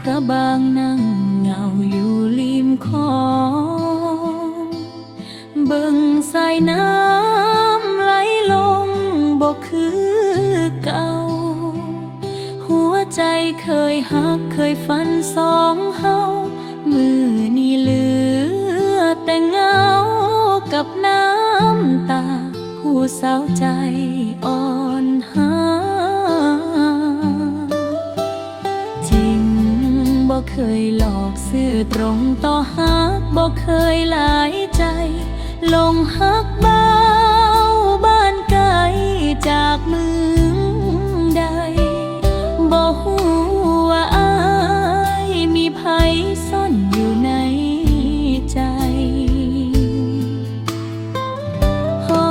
ระบางนั่งเหงาอยู่ริมคลองเบิ่งสายน้ำไหลลงบ่คือเก่าหัวใจเคยฮักเคยฝันสองเฮามือนี่เหลือแต่เงากับน้ำตาผู้สาวใจอ่อนหาจริงบ่เคยหลอกซื่อตรงต่อฮักบ่เคยหลายใจลงฮักเบาบ้านไกลจากเมืองใดบ่ฮู้ว่าอ้ายมีไผซ่อนอยู่ในใจโอ้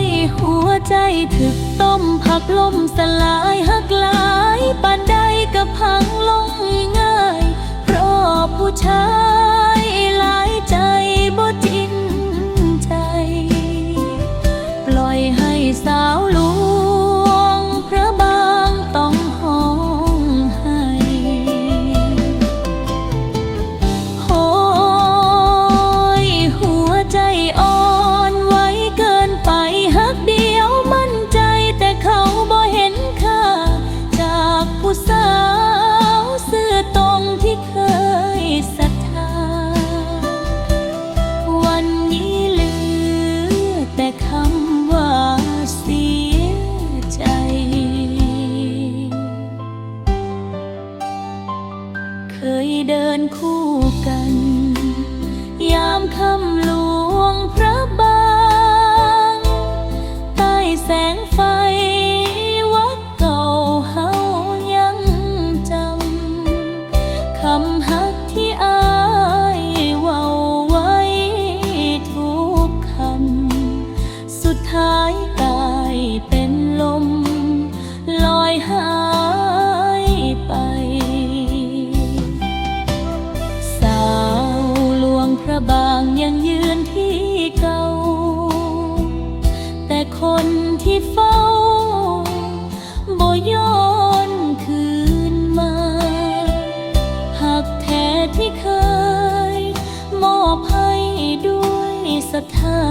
ยหัวใจถึกต้มผักลมสลายหักหลายปานใดก็พังลงง่ายเพราะผู้ชายหลายใจบ่จริงใจปล่อยให้สาวหลวงพระบางต้องห้องให้โอ้ยหัวใจอ่อนไหวเกินไปหักเดียวมั่นใจแต่เขาบ่เห็นค่าจากผู้สาวซื่อตรงที่เคยศรัทธาวันนี้เหลือแต่คำว่าเสียใจเคยเดินคู่กันยามค่ำหลวงพระบางใต้แสงไฟวัดเก่าเฮายังจำคำฮักที่อายเว้าไว้ทุกคำสุดท้ายกลายเป็นลมลอยหายไปสาวหลวงพระบางยังยืนที่เก่าแต่คนที่เฝ้าบ่ย้อนคืนมาหักแท้ที่เคยมอบให้ด้วยศรัทธา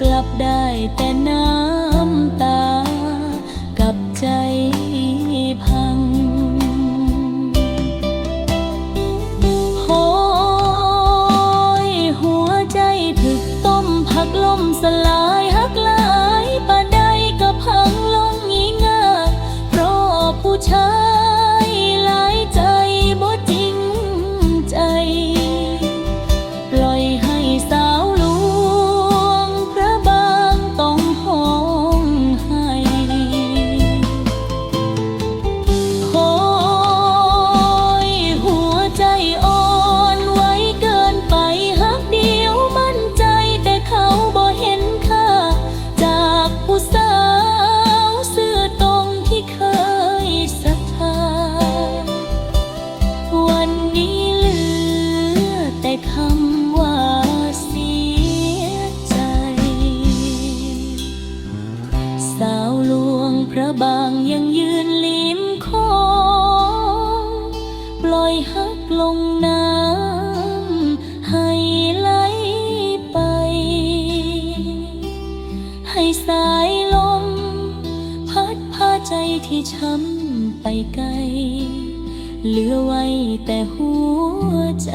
กลับได้แต่น้ำตากับใจพังโอ้ยหัวใจถึกต้มผักลมสลายหักหลายปานใดก็พังลงง่ายเพราะผู้ชายหลายใจบ่จริงใจปล่อยให้สาวหลวงพระบางต้องห้องให้โอ้ยหัวใจอ่อนไหวเกินไปหักเดียวมั่นใจแต่เขาบ่เห็นค่าจากผู้สาวซื่อตรงที่เคยศรัทธาวันนี้เหลือแต่คำว่าเสียใจสาวหลวงพระบางยังยืนริมคลองปล่อยฮักลงน้ำให้ไหลไปให้สายลมพัดพาใจที่ช้ำไปไกลเหลือไว้แต่หัวใจ